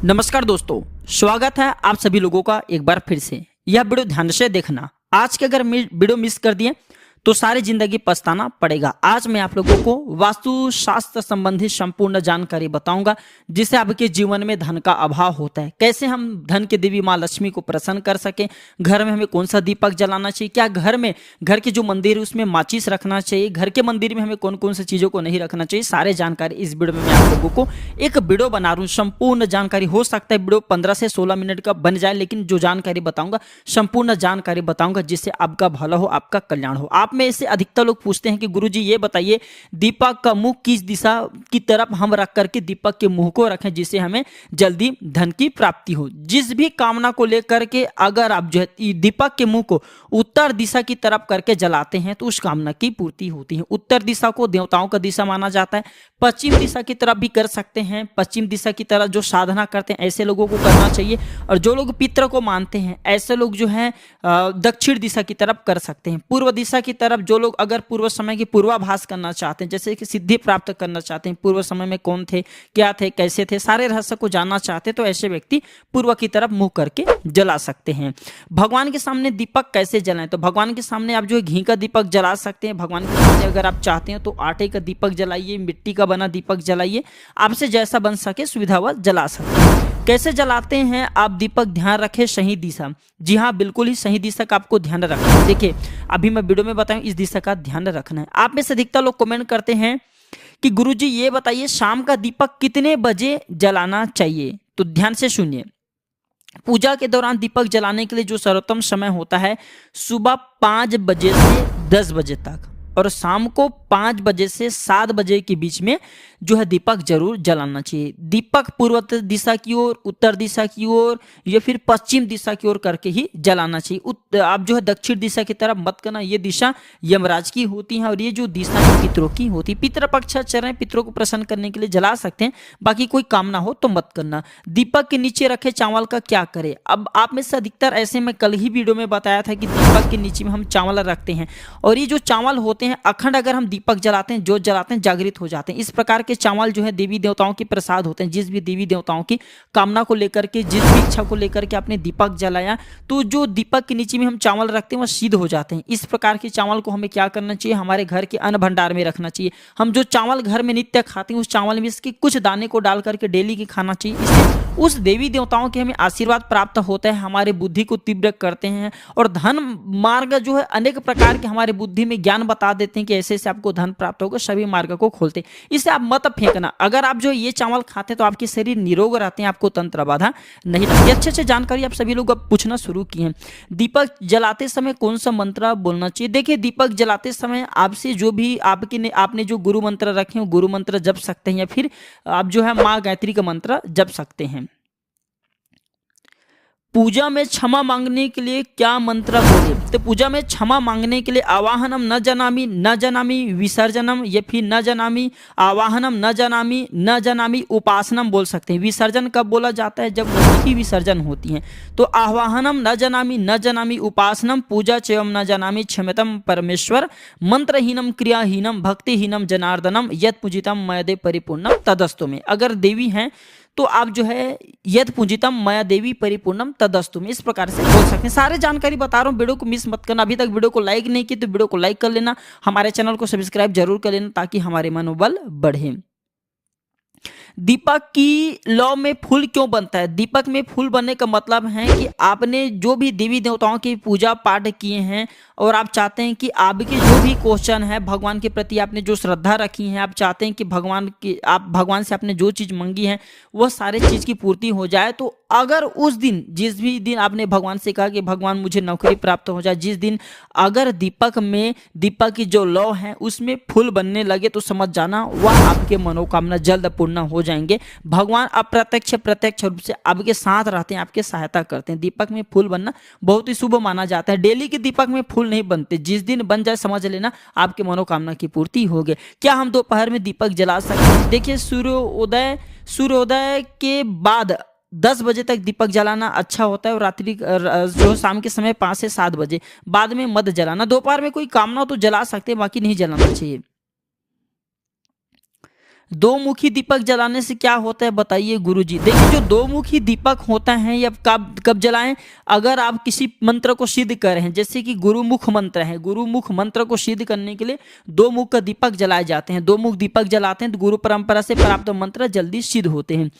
नमस्कार दोस्तों, स्वागत है आप सभी लोगों का एक बार फिर से। यह वीडियो ध्यान से देखना। आज के अगर वीडियो मिस कर दिए तो सारी जिंदगी पछताना पड़ेगा। आज मैं आप लोगों को वास्तु शास्त्र संबंधी संपूर्ण जानकारी बताऊंगा, जिससे आपके जीवन में धन का अभाव होता है, कैसे हम धन की देवी माँ लक्ष्मी को प्रसन्न कर सकें, घर में हमें कौन सा दीपक जलाना चाहिए, क्या घर के जो मंदिर है उसमें माचिस रखना चाहिए, घर के मंदिर में हमें कौन कौन सी चीज़ों को नहीं रखना चाहिए, सारे जानकारी इस वीडियो में मैं आप लोगों को एक वीडियो बना रहा हूँ। संपूर्ण जानकारी, हो सकता है वीडियो 15 से 16 मिनट का बन जाए, लेकिन जो जानकारी बताऊंगा संपूर्ण जानकारी बताऊंगा, जिससे आपका भला हो, आपका कल्याण हो। आप में से अधिकतर लोग पूछते हैं कि गुरुजी ये बताइए दीपक का मुंह किस दिशा की तरफ हम रख करके दीपक के मुंह को रखें, जिससे हमें जल्दी धन की प्राप्ति हो। जिस भी कामना को लेकर के अगर आप जो है दीपक के मुंह को उत्तर दिशा की तरफ करके जलाते हैं तो उस कामना की पूर्ति होती है। उत्तर दिशा को देवताओं का दिशा माना जाता है। पश्चिम दिशा की तरफ भी कर सकते हैं। पश्चिम दिशा की तरफ जो साधना करते हैं ऐसे लोगों को करना चाहिए, और जो लोग पितरों को मानते हैं ऐसे लोग जो है दक्षिण दिशा की तरफ कर सकते हैं। पूर्व दिशा की तरफ जो लोग अगर पूर्व समय की पूर्वाभास करना चाहते हैं, जैसे कि सिद्धि प्राप्त करना चाहते हैं, पूर्व समय में कौन थे, क्या थे, कैसे थे, सारे रहस्य को जानना चाहते हैं, तो ऐसे व्यक्ति पूर्व की तरफ मुंह करके जला सकते हैं। भगवान के सामने दीपक कैसे जलाएं, तो भगवान के सामने आप जो है घी का दीपक जला सकते हैं। भगवान के सामने अगर आप चाहते हैं तो आटे का दीपक जलाइए, मिट्टी का बना दीपक जलाइए, आपसे जैसा बन सके सुविधावत जला सकते हैं। कैसे जलाते हैं आप दीपक, ध्यान रखें सही दिशा। जी हाँ, बिल्कुल ही सही दिशा का आपको ध्यान रखना है। देखिए अभी मैं वीडियो में बताऊं, इस दिशा का ध्यान रखना है। आप में से अधिकतर लोग कमेंट करते हैं कि गुरुजी ये बताइए शाम का दीपक कितने बजे जलाना चाहिए। तो ध्यान से सुनिए, पूजा के दौरान दीपक जलाने के लिए जो सर्वोत्तम समय होता है सुबह 5 बजे से 10 बजे तक, और शाम को 5 बजे से 7 बजे के बीच में जो है दीपक जरूर जलाना चाहिए। दीपक पूर्व दिशा की ओर, उत्तर दिशा की ओर या फिर पश्चिम दिशा की ओर करके ही जलाना चाहिए। आप जो है दक्षिण दिशा की तरफ मत करना, ये दिशा यमराज की होती है और ये जो दिशा है पितरों की होती है। पितृ पक्ष चल रहे हैं, पितरों को प्रसन्न करने के लिए जला सकते हैं, बाकी कोई कामना हो तो मत करना। दीपक के नीचे रखे चावल का क्या करें। अब आप में से अधिकतर ऐसे, मैं कल ही वीडियो में बताया था कि दीपक के नीचे में हम चावल रखते हैं, और ये जो चावल होते हैं अखंड अगर हम दीपक जलाते हैं, जो जलाते हैं जागृत हो जाते हैं। इस प्रकार के चावल जो है देवी देवताओं के प्रसाद होते हैं। जिस भी देवी देवताओं की कामना को लेकर के, जिस भी इच्छा को लेकर के आपने दीपक जलाया, तो जो दीपक के नीचे में हम चावल रखते हैं वो सिद्ध हो जाते हैं। इस प्रकार के चावल को हमें क्या करना चाहिए, हमारे घर के अन्न भंडार में रखना चाहिए। हम जो चावल घर में नित्य खाते हैं उस चावल में इसके कुछ दाने को डाल करके डेली की खाना चाहिए। इससे उस देवी देवताओं के हमें आशीर्वाद प्राप्त होता है, हमारे बुद्धि को तीव्र करते हैं, और धन मार्ग जो है अनेक प्रकार के हमारे बुद्धि में ज्ञान बता देते हैं कि ऐसे से आपको धन प्राप्त होगा, सभी मार्ग को खोलते हैं। इसे आप मत फेंकना। अगर आप जो ये चावल खाते हैं तो आपके शरीर निरोग रहते हैं, आपको तंत्र बाधा नहीं लगती। अच्छे जानकारी आप सभी लोग अब पूछना शुरू किए हैं। दीपक जलाते समय कौन सा मंत्र बोलना चाहिए। देखिए दीपक जलाते समय आपसे जो भी आपने जो गुरु मंत्र रखे हो, गुरु मंत्र जप सकते हैं, या फिर आप जो है माँ गायत्री का मंत्र जप सकते हैं। पूजा में क्षमा मांगने के लिए क्या मंत्र बोले, तो पूजा में क्षमा मांगने के लिए आवाहनम न जनामी विसर्जनम, या फिर न जनामी आवाहनम न जनामी उपासनम बोल सकते हैं। विसर्जन कब बोला जाता है, जब मूर्ति की विसर्जन होती है। तो आवाहनम न जनामी उपासनम पूजा चयम न जनामी क्षमतम परमेश्वर मंत्रहीनम क्रियाहीनम भक्तिहीनम जनार्दनम यद पूजितम मयदे परिपूर्णम तदस्तु में। अगर देवी हैं तो आप जो है यद पूजितम मया देवी परिपूर्णम तदस्तु में, इस प्रकार से बोल सकते हैं। सारे जानकारी बता रहा हूँ, वीडियो को मिस मत करना। अभी तक वीडियो को लाइक नहीं की तो वीडियो को लाइक कर लेना, हमारे चैनल को सब्सक्राइब जरूर कर लेना, ताकि हमारे मनोबल बढ़े। दीपक की लौ में फूल क्यों बनता है। दीपक में फूल बनने का मतलब है कि आपने जो भी देवी देवताओं की पूजा पाठ किए हैं, और आप चाहते हैं कि आपके जो भी क्वेश्चन है भगवान के प्रति, आपने जो श्रद्धा रखी है, आप चाहते हैं कि आप भगवान से आपने जो चीज़ मांगी है वह सारे चीज़ की पूर्ति हो जाए। तो अगर उस दिन, जिस भी दिन आपने भगवान से कहा कि भगवान मुझे नौकरी प्राप्त हो जाए, जिस दिन अगर दीपक की जो लौ है उसमें फूल बनने लगे, तो समझ जाना वह आपके मनोकामना जल्द पूर्ण हो जाएंगे। भगवान प्रत्यक्ष रूप से आपके साथ रहते हैं, आपके सहायता करते हैं। दीपक में फूल बनना बहुत ही शुभ माना जाता है। डेली के दीपक में फूल नहीं बनते, जिस दिन बन जाए समझ लेना आपके मनोकामना की पूर्ति हो गई। क्या हम दोपहर में दीपक जला सकते हैं। देखिए सूर्योदय के बाद 10 बजे तक दीपक जलाना अच्छा होता है, और रात्रि जो शाम के समय 5 से 7 बजे बाद में मत जलाना। दोपहर में कोई कामना हो तो जला सकते हैं, बाकी नहीं जलाना चाहिए। दो मुखी दीपक जलाने से क्या होता है बताइए गुरुजी। देखिए जो दो मुखी दीपक होता है ये कब कब जलाएं, अगर आप किसी मंत्र को सिद्ध कर रहे हैं, जैसे कि गुरुमुख मंत्र है, गुरुमुख मंत्र को सिद्ध करने के लिए दो मुख का दीपक जलाए जाते हैं। दो मुख दीपक जलाते हैं तो गुरु परंपरा से प्राप्त मंत्र जल्दी सिद्ध होते हैं।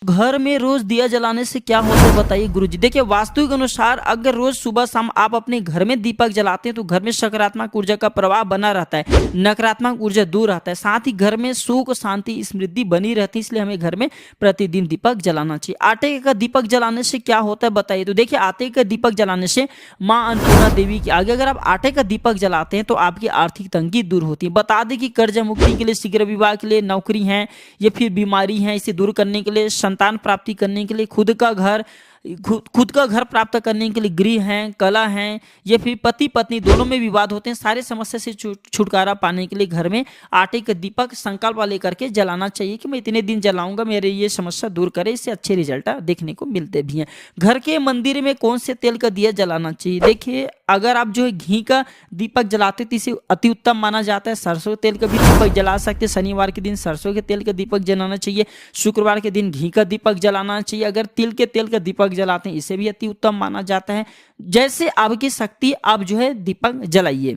घर में रोज दिया जलाने से क्या होता है बताइए गुरुजी। देखिए वास्तु के अनुसार अगर रोज सुबह शाम आप अपने घर में दीपक जलाते हैं तो घर में सकारात्मक ऊर्जा का प्रवाह बना रहता है, नकारात्मक ऊर्जा दूर रहता है, साथ ही घर में सुख शांति समृद्धि बनी रहती है। इसलिए हमें घर में प्रतिदिन दीपक जलाना चाहिए। आटे का दीपक जलाने से क्या होता है बताइए। तो देखिए आटे का दीपक जलाने से माँ अन्नपूर्णा देवी के आगे अगर आप आटे का दीपक जलाते हैं तो आपकी आर्थिक तंगी दूर होती है। बता दें कि कर्ज मुक्ति के लिए, शीघ्र विवाह के लिए, नौकरी है या फिर बीमारी है, इसे दूर करने के लिए, संतान प्राप्ति करने के लिए, खुद का घर प्राप्त करने के लिए, गृह हैं, कला हैं, या फिर पति पत्नी दोनों में विवाद होते हैं, सारे समस्या से छुटकारा पाने के लिए घर में आटे का दीपक संकल्प लेकर के जलाना चाहिए कि मैं इतने दिन जलाऊंगा, मेरे ये समस्या दूर करे। इससे अच्छे रिजल्ट देखने को मिलते भी हैं। घर के मंदिर में कौन से तेल का दिया जलाना चाहिए। देखिए अगर आप जो है घी का दीपक जलाते तो इसे अति उत्तम माना जाता है। सरसों तेल का भी दीपक जला सकते हैं। शनिवार के दिन सरसों के तेल का दीपक जलाना चाहिए। शुक्रवार के दिन घी का दीपक जलाना चाहिए। अगर तिल के तेल का दीपक जलाते हैं इसे भी अति उत्तम माना जाता है। जैसे आपकी शक्ति आप जो है दीपक जलाइए।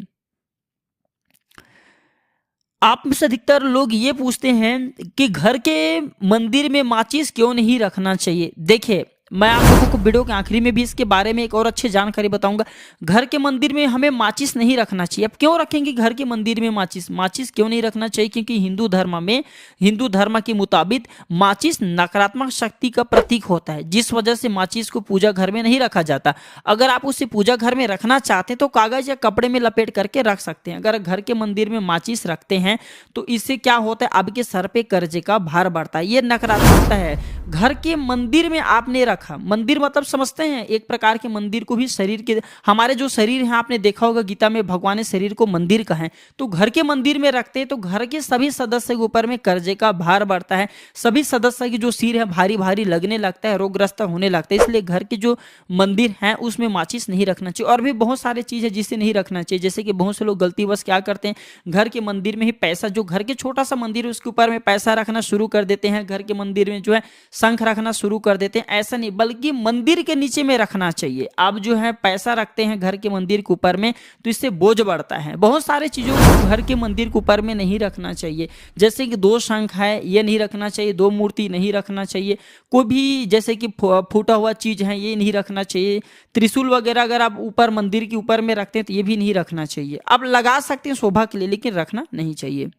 आप में से अधिकतर लोग ये पूछते हैं कि घर के मंदिर में माचिस क्यों नहीं रखना चाहिए। देखिए मैं आप लोगों को वीडियो के आखिरी में भी इसके बारे में एक और अच्छी जानकारी बताऊंगा। घर के मंदिर में हमें माचिस नहीं रखना चाहिए। अब क्यों रखेंगे घर के मंदिर में माचिस क्यों नहीं रखना चाहिए? क्योंकि हिंदू धर्म के मुताबिक माचिस नकारात्मक शक्ति का प्रतीक होता है, जिस वजह से माचिस को पूजा घर में नहीं रखा जाता। अगर आप उसे पूजा घर में रखना चाहते हैं तो कागज या कपड़े में लपेट करके रख सकते हैं। अगर घर के मंदिर में माचिस रखते हैं तो इससे क्या होता है, आपके सर पे कर्जे का भार बढ़ता है। ये नकारात्मकता है। घर के मंदिर में आपने रखा, मंदिर मतलब समझते हैं एक प्रकार के मंदिर को भी शरीर के, हमारे जो शरीर है आपने देखा होगा गीता में भगवान ने शरीर को मंदिर कहा है। तो घर के मंदिर में रखते हैं तो घर के सभी सदस्य के ऊपर में कर्जे का भार बढ़ता है। सभी सदस्य की जो सिर है भारी भारी लगने लगता है, रोगग्रस्त होने लगता है। इसलिए घर के जो मंदिर है उसमें माचिस नहीं रखना चाहिए। और भी बहुत सारी चीज है जिसे नहीं रखना चाहिए। जैसे कि बहुत से लोग गलतीवश क्या करते हैं, घर के मंदिर में ही पैसा, जो घर के छोटा सा मंदिर है उसके ऊपर में पैसा रखना शुरू कर देते हैं। घर के मंदिर में जो है शंख रखना शुरू कर देते हैं। ऐसा नहीं, बल्कि मंदिर के नीचे में रखना चाहिए। आप जो है पैसा रखते हैं घर के मंदिर के ऊपर में तो इससे बोझ बढ़ता है। बहुत सारे चीजों को घर के मंदिर के ऊपर में नहीं रखना चाहिए। जैसे कि दो शंख है ये नहीं रखना चाहिए, दो मूर्ति नहीं रखना चाहिए, कोई भी जैसे कि फूटा हुआ चीज है ये नहीं रखना चाहिए। त्रिशूल वगैरह अगर आप ऊपर मंदिर के ऊपर में रखते हैं तो ये भी नहीं रखना चाहिए। आप लगा सकते हैं शोभा के लिए, लेकिन रखना नहीं चाहिए।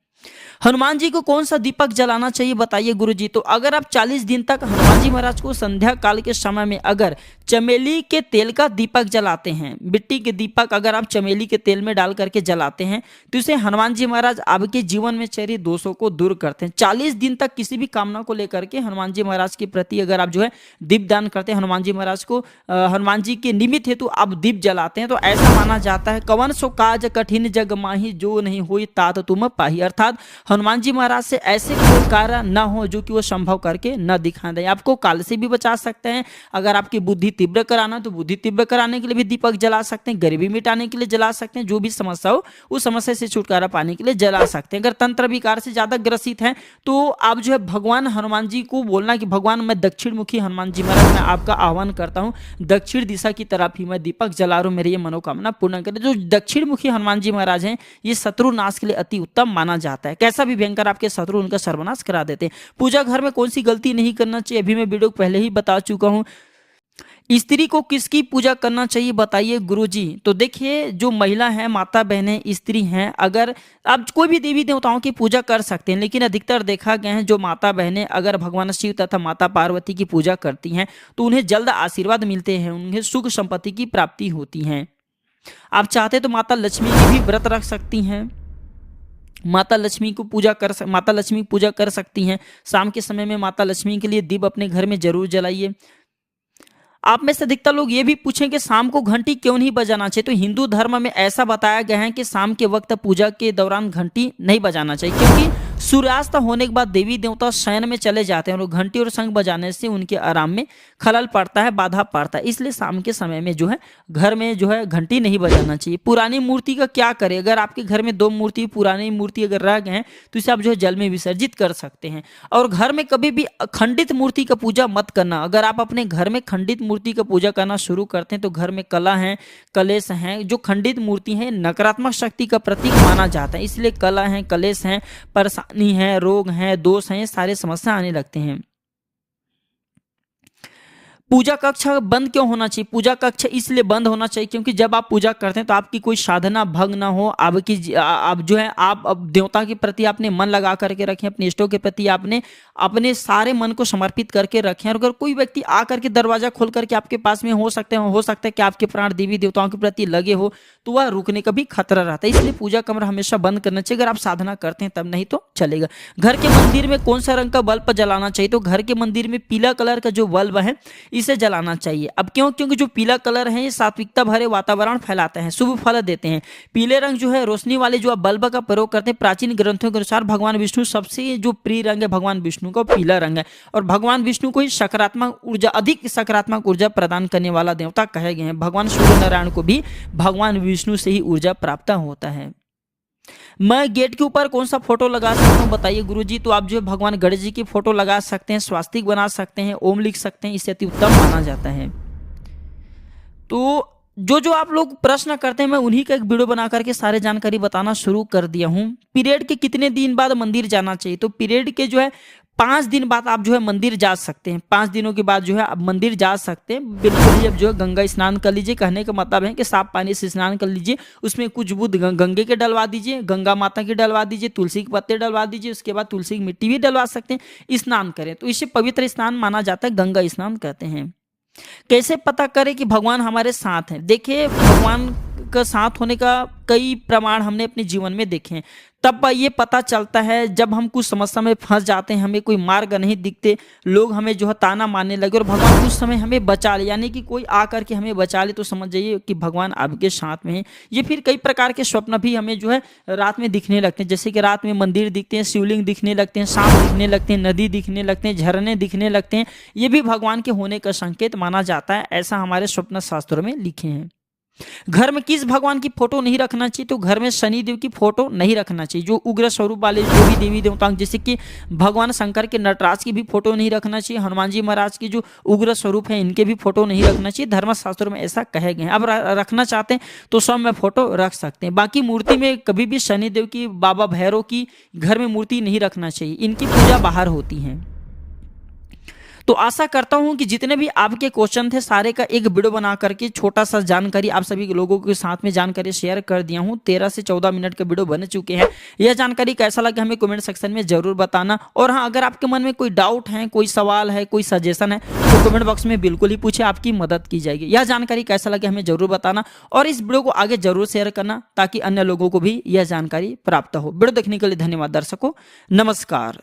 हनुमान जी को कौन सा दीपक जलाना चाहिए बताइए गुरुजी। तो अगर आप 40 दिन तक हनुमान जी महाराज को संध्या काल के समय में अगर चमेली के तेल का दीपक जलाते हैं, मिट्टी के दीपक अगर आप चमेली के तेल में डाल करके जलाते हैं तो इसे हनुमान जी महाराज आपके जीवन में चल दोषों को दूर करते हैं। 40 दिन तक किसी भी कामना को लेकर के हनुमान जी महाराज के प्रति अगर आप जो है दीप दान करते हैं, हनुमान जी महाराज को हनुमान जी के निमित्त हेतु आप दीप जलाते हैं तो ऐसा माना जाता है, कवन सो काज कठिन जग माही जो नहीं हुई तात तुम पाही। अर्थात हनुमान जी महाराज से ऐसे कोई कार्य न हो जो कि वो संभव करके न दिखा दे। आपको काल से भी बचा सकते हैं। अगर आपकी बुद्धि तीव्र कराना तो बुद्धि तीव्र कराने के लिए भी दीपक जला सकते हैं, गरीबी मिटाने के लिए जला सकते हैं, जो भी समस्या हो उस समस्या से छुटकारा पाने के लिए जला सकते हैं। अगर तंत्र विकार से ज्यादा ग्रसित है तो आप जो है भगवान हनुमान जी को बोलना कि भगवान मैं दक्षिण मुखी हनुमान जी महाराज मैं आपका आह्वान करता हूँ, दक्षिण दिशा की तरफ ही मैं दीपक जला रहा हूँ, मेरी ये मनोकामना पूर्ण करें। जो दक्षिण मुखी हनुमान जी महाराज हैं ये शत्रु नाश के लिए अति उत्तम माना जाता है। कैसा भी भयंकर आपके शत्रु उनका सर्वनाश करा देते हैं। पूजा घर में कौन सी गलती नहीं करना चाहिए, अभी मैं वीडियो पहले ही बता चुका हूं। स्त्री को किसकी पूजा करना चाहिए बताइए गुरुजी। तो देखिए जो महिला है, माता बहनें, स्त्री हैं, अगर आप कोई भी देवी देवताओं की पूजा कर सकते हैं, लेकिन अधिकतर देखा गया है जो माता बहनें अगर भगवान शिव तथा माता पार्वती की पूजा करती हैं तो उन्हें जल्द आशीर्वाद मिलते हैं, उन्हें सुख संपत्ति की प्राप्ति होती है। आप चाहते तो माता लक्ष्मी की भी व्रत रख सकती हैं, माता लक्ष्मी की पूजा कर सकती हैं। शाम के समय में माता लक्ष्मी के लिए दीप अपने घर में जरूर जलाइए। आप में से अधिकतर लोग ये भी पूछें कि शाम को घंटी क्यों नहीं बजाना चाहिए। तो हिंदू धर्म में ऐसा बताया गया है कि शाम के वक्त पूजा के दौरान घंटी नहीं बजाना चाहिए, क्योंकि सूर्यास्त होने के बाद देवी देवता शयन में चले जाते हैं और घंटी और शंख बजाने से उनके आराम में खलल पड़ता है, बाधा पड़ता है। इसलिए शाम के समय में जो है घर में जो है घंटी नहीं बजाना चाहिए। पुरानी मूर्ति का क्या करें? अगर आपके घर में 2 मूर्ति पुरानी मूर्ति अगर रह गए हैं तो इसे आप जो है जल में विसर्जित कर सकते हैं। और घर में कभी भी खंडित मूर्ति का पूजा मत करना। अगर आप अपने घर में खंडित मूर्ति का पूजा करना शुरू करते हैं तो घर में कला है, कलेश हैं। जो खंडित मूर्ति है नकारात्मक शक्ति का प्रतीक माना जाता है, इसलिए कला है, कलेश हैं, परेशानी है, रोग हैं, दोष हैं, सारे समस्या आने लगते हैं। पूजा कक्ष बंद क्यों होना चाहिए? पूजा कक्ष इसलिए बंद होना चाहिए क्योंकि जब आप पूजा करते हैं तो आपकी कोई साधना भंग ना हो। आपकी आप जो है आप अब देवता के प्रति आपने मन लगा करके रखें, अपने इष्टों के प्रति आपने अपने सारे मन को समर्पित करके रखें। और अगर कोई व्यक्ति आकर के दरवाजा खोल करके आपके पास में हो सकता है कि आपके प्राण देवी देवताओं के प्रति लगे हो तो वह रुकने का भी खतरा रहता है। इसलिए पूजा कमरा हमेशा बंद करना चाहिए अगर आप साधना करते हैं तब, नहीं तो चलेगा। घर के मंदिर में कौन सा रंग का बल्ब जलाना चाहिए? तो घर के मंदिर में पीला कलर का जो बल्ब है इसे जलाना चाहिए। अब क्यों? क्योंकि जो पीला कलर है ये सात्विकता भरे वातावरण फैलाते हैं, शुभ फल देते हैं। पीले रंग जो है रोशनी वाले जो आप बल्ब का प्रयोग करते हैं, प्राचीन ग्रंथों के अनुसार भगवान विष्णु सबसे जो प्रिय रंग है भगवान विष्णु का पीला रंग है। और भगवान विष्णु को ही सकारात्मक ऊर्जा, अधिक सकारात्मक ऊर्जा प्रदान करने वाला देवता कहे गए हैं। भगवान सूर्य नारायण को भी भगवान विष्णु से ही ऊर्जा प्राप्त होता है। मैं गेट के ऊपर कौन सा फोटो लगा सकता हूँ बताइए गुरुजी? तो आप जो है भगवान गणेश जी की फोटो लगा सकते हैं, स्वास्तिक बना सकते हैं, ओम लिख सकते हैं, इससे अति उत्तम माना जाता है। तो जो आप लोग प्रश्न करते हैं मैं उन्हीं का एक वीडियो बना करके सारे जानकारी बताना शुरू कर दिया हूँ। पीरियड के कितने दिन बाद मंदिर जाना चाहिए? तो पीरियड के जो है 5 दिन बाद आप जो है मंदिर जा सकते हैं। 5 दिनों के बाद जो है आप मंदिर जा सकते हैं। बिल्कुल ही अब जो है गंगा स्नान कर लीजिए। कहने का मतलब है कि साफ पानी से स्नान कर लीजिए, उसमें कुछ बूंद गंगे के डलवा दीजिए, गंगा माता के डलवा दीजिए, तुलसी के पत्ते डलवा दीजिए, उसके बाद तुलसी की मिट्टी भी डलवा सकते हैं, स्नान करें। तो इसे पवित्र स्नान माना जाता है, गंगा स्नान कहते हैं। कैसे पता करें कि भगवान हमारे साथ हैं? देखिए भगवान का साथ होने का कई प्रमाण हमने अपने जीवन में देखे हैं। तब ये पता चलता है जब हम कुछ समस्या में फंस जाते हैं, हमें कोई मार्ग नहीं दिखते, लोग हमें जो है ताना मारने लगे और भगवान कुछ समय हमें बचा ले, यानी कि कोई आकर के हमें बचा ले, तो समझ जाइए कि भगवान आपके साथ में है। ये फिर कई प्रकार के स्वप्न भी हमें जो है रात में दिखने लगते हैं, जैसे कि रात में मंदिर दिखते हैं, शिवलिंग दिखने लगते हैं, सांप दिखने लगते हैं, नदी दिखने लगते हैं, झरने दिखने लगते हैं। ये भी भगवान के होने का संकेत माना जाता है, ऐसा हमारे स्वप्न शास्त्रों में लिखे हैं। घर में किस भगवान की फोटो नहीं रखना चाहिए? तो घर में शनि देव की फोटो नहीं रखना चाहिए। जो उग्र स्वरूप वाले जो भी देवी देवता, जैसे कि भगवान शंकर के नटराज की भी फोटो नहीं रखना चाहिए। हनुमान जी महाराज की जो उग्र स्वरूप है इनके भी फोटो नहीं रखना चाहिए। धर्मशास्त्रों में ऐसा कहे गए हैं। अब रखना चाहते हैं तो सब में फोटो रख सकते हैं। बाकी मूर्ति में कभी भी शनि देव की, बाबा भैरव की घर में मूर्ति नहीं रखना चाहिए, इनकी पूजा बाहर होती है। तो आशा करता हूं कि जितने भी आपके क्वेश्चन थे सारे का एक वीडियो बना करके छोटा सा जानकारी आप सभी लोगों के साथ में जानकारी शेयर कर दिया हूं। 13 से 14 मिनट के वीडियो बन चुके हैं। यह जानकारी कैसा लगा हमें कमेंट सेक्शन में जरूर बताना। और हाँ, अगर आपके मन में कोई डाउट है, कोई सवाल है, कोई सजेशन है तो कमेंट बॉक्स में बिल्कुल ही पूछे, आपकी मदद की जाएगी। यह जानकारी कैसा लगे हमें जरूर बताना और इस वीडियो को आगे जरूर शेयर करना ताकि अन्य लोगों को भी यह जानकारी प्राप्त हो। वीडियो देखने के लिए धन्यवाद दर्शकों, नमस्कार।